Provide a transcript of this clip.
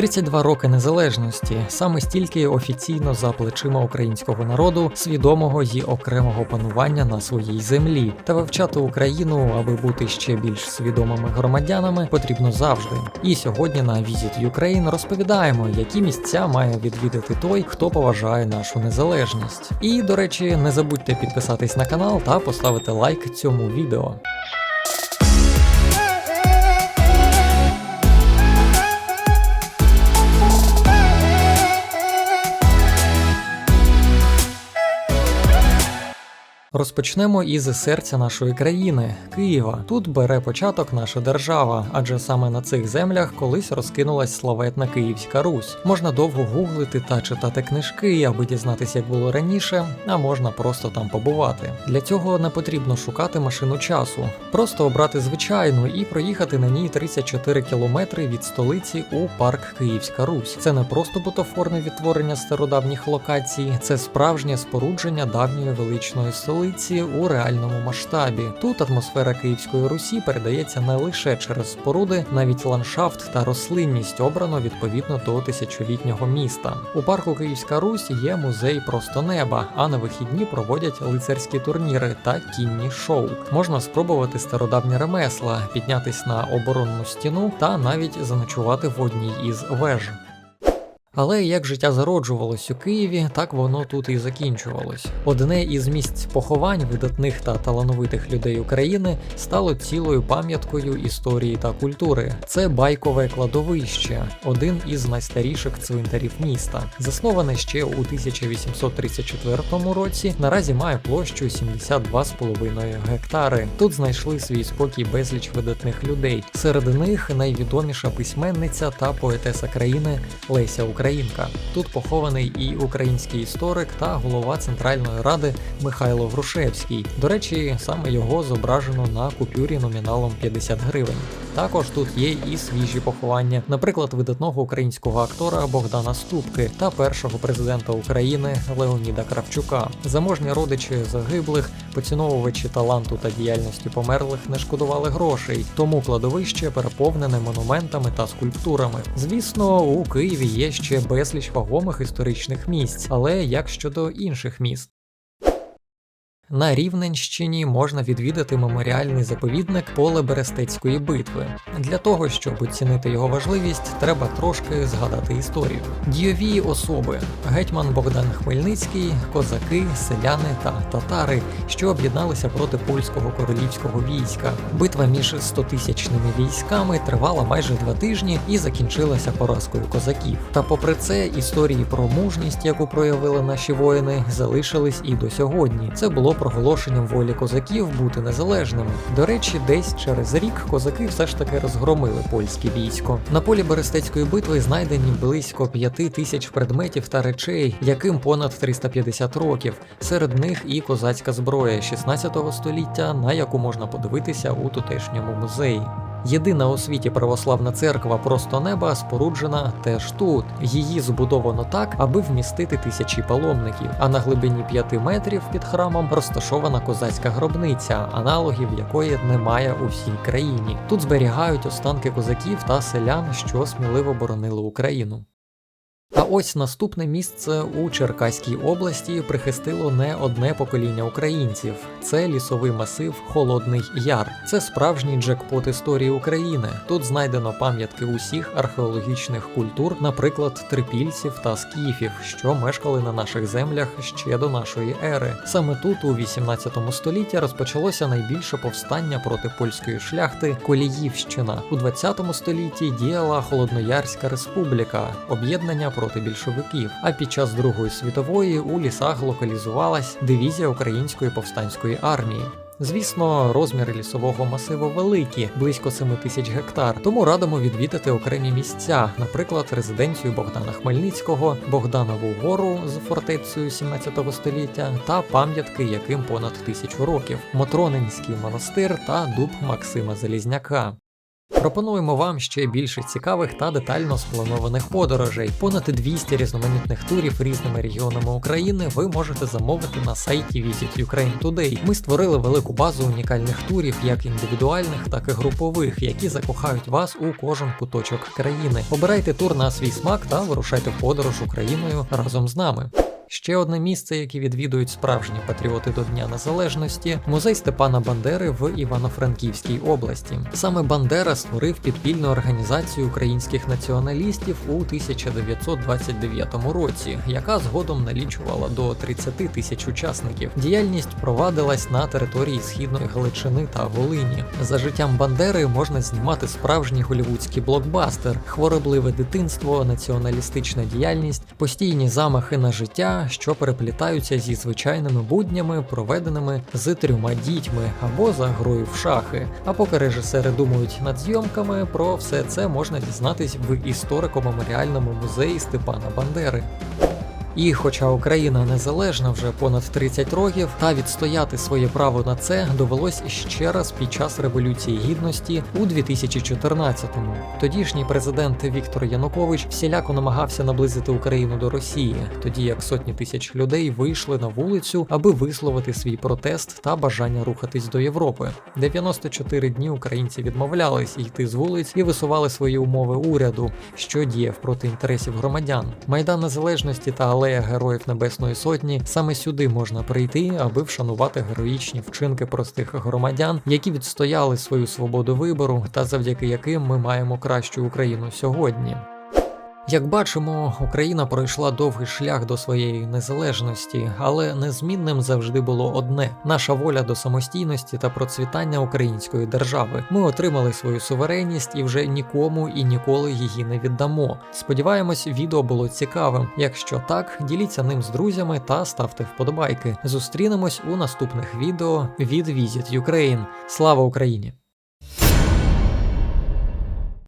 32 роки незалежності, саме стільки офіційно за плечима українського народу, свідомого й окремого панування на своїй землі. Та вивчати Україну, аби бути ще більш свідомими громадянами, потрібно завжди. І сьогодні на Visit Ukraine розповідаємо, які місця має відвідати той, хто поважає нашу незалежність. І, до речі, не забудьте підписатись на канал та поставити лайк цьому відео. Розпочнемо із серця нашої країни – Києва. Тут бере початок наша держава, адже саме на цих землях колись розкинулась славетна Київська Русь. Можна довго гуглити та читати книжки, аби дізнатися, як було раніше, а можна просто там побувати. Для цього не потрібно шукати машину часу. Просто обрати звичайну і проїхати на ній 34 кілометри від столиці у парк Київська Русь. Це не просто бутафорне відтворення стародавніх локацій, це справжнє спорудження давньої величної столиці у реальному масштабі. Тут атмосфера Київської Русі передається не лише через споруди, навіть ландшафт та рослинність обрано відповідно до тисячолітнього міста. У парку Київська Русь є музей просто неба, а на вихідні проводять лицарські турніри та кінні шоу. Можна спробувати стародавні ремесла, піднятись на оборонну стіну та навіть заночувати в одній із веж. Але як життя зароджувалось у Києві, так воно тут і закінчувалось. Одне із місць поховань видатних та талановитих людей України стало цілою пам'яткою історії та культури. Це Байкове кладовище, один із найстаріших цвинтарів міста. Засноване ще у 1834 році, наразі має площу 72,5 гектари. Тут знайшли свій спокій безліч видатних людей. Серед них найвідоміша письменниця та поетеса країни Леся Українка. Тут похований і український історик та голова Центральної Ради Михайло Грушевський. До речі, саме його зображено на купюрі номіналом 50 гривень. Також тут є і свіжі поховання, наприклад, видатного українського актора Богдана Ступки та першого президента України Леоніда Кравчука. Заможні родичі загиблих, поціновувачі таланту та діяльності померлих не шкодували грошей, тому кладовище переповнене монументами та скульптурами. Звісно, у Києві є ще безліч вагомих історичних місць, але як щодо інших міст? На Рівненщині можна відвідати меморіальний заповідник Поле Берестецької битви. Для того, щоб оцінити його важливість, треба трошки згадати історію. Дійові особи – гетьман Богдан Хмельницький, козаки, селяни та татари, що об'єдналися проти польського королівського війська. Битва між 100-тисячними військами тривала майже 2 тижні і закінчилася поразкою козаків. Та попри це, історії про мужність, яку проявили наші воїни, залишились і до сьогодні. Це було проголошенням волі козаків бути незалежними. До речі, десь через рік козаки все ж таки розгромили польське військо. На полі Берестецької битви знайдені близько 5000 предметів та речей, яким понад 350 років. Серед них і козацька зброя 16 століття, на яку можна подивитися у тутешньому музеї. Єдина у світі православна церква просто неба споруджена теж тут. Її збудовано так, аби вмістити тисячі паломників, а на глибині 5 метрів під храмом розташована козацька гробниця, аналогів якої немає у всій країні. Тут зберігають останки козаків та селян, що сміливо боронили Україну. А ось наступне місце у Черкаській області прихистило не одне покоління українців. Це лісовий масив Холодний Яр. Це справжній джекпот історії України. Тут знайдено пам'ятки усіх археологічних культур, наприклад, трипільців та скіфів, що мешкали на наших землях ще до нашої ери. Саме тут у 18 столітті розпочалося найбільше повстання проти польської шляхти Коліївщина. У 20 столітті діяла Холодноярська республіка, об'єднання проти більшовиків, а під час Другої світової у лісах локалізувалась дивізія Української повстанської армії. Звісно, розміри лісового масиву великі, близько 7000 гектар, тому радимо відвідати окремі місця, наприклад, резиденцію Богдана Хмельницького, Богданову гору з фортецею 17 століття та пам'ятки, яким понад 1000 років, Мотронинський монастир та дуб Максима Залізняка. Пропонуємо вам ще більше цікавих та детально спланованих подорожей. Понад 200 різноманітних турів різними регіонами України ви можете замовити на сайті Visit Ukraine Today. Ми створили велику базу унікальних турів, як індивідуальних, так і групових, які закохають вас у кожен куточок країни. Обирайте тур на свій смак та вирушайте в подорож Україною разом з нами. Ще одне місце, яке відвідують справжні патріоти до Дня Незалежності – музей Степана Бандери в Івано-Франківській області. Саме Бандера створив підпільну організацію українських націоналістів у 1929 році, яка згодом налічувала до 30 тисяч учасників. Діяльність провадилась на території Східної Галичини та Волині. За життям Бандери можна знімати справжній голівудський блокбастер, хворобливе дитинство, націоналістична діяльність, постійні замахи на життя, що переплітаються зі звичайними буднями, проведеними з 3 дітьми або за грою в шахи. А поки режисери думають над зйомками, про все це можна дізнатись в історико-меморіальному музеї Степана Бандери. І хоча Україна незалежна вже понад 30 років, та відстояти своє право на це довелось ще раз під час Революції Гідності у 2014-му. Тодішній президент Віктор Янукович всіляко намагався наблизити Україну до Росії, тоді як сотні тисяч людей вийшли на вулицю, аби висловити свій протест та бажання рухатись до Європи. 94 дні українці відмовлялись йти з вулиць і висували свої умови уряду, що діяв проти інтересів громадян. Майдан Незалежності та Алея Героїв Небесної Сотні – саме сюди можна прийти, аби вшанувати героїчні вчинки простих громадян, які відстояли свою свободу вибору та завдяки яким ми маємо кращу Україну сьогодні. Як бачимо, Україна пройшла довгий шлях до своєї незалежності, але незмінним завжди було одне – наша воля до самостійності та процвітання української держави. Ми отримали свою суверенність і вже нікому і ніколи її не віддамо. Сподіваємось, відео було цікавим. Якщо так, діліться ним з друзями та ставте вподобайки. Зустрінемось у наступних відео від Visit Ukraine. Слава Україні!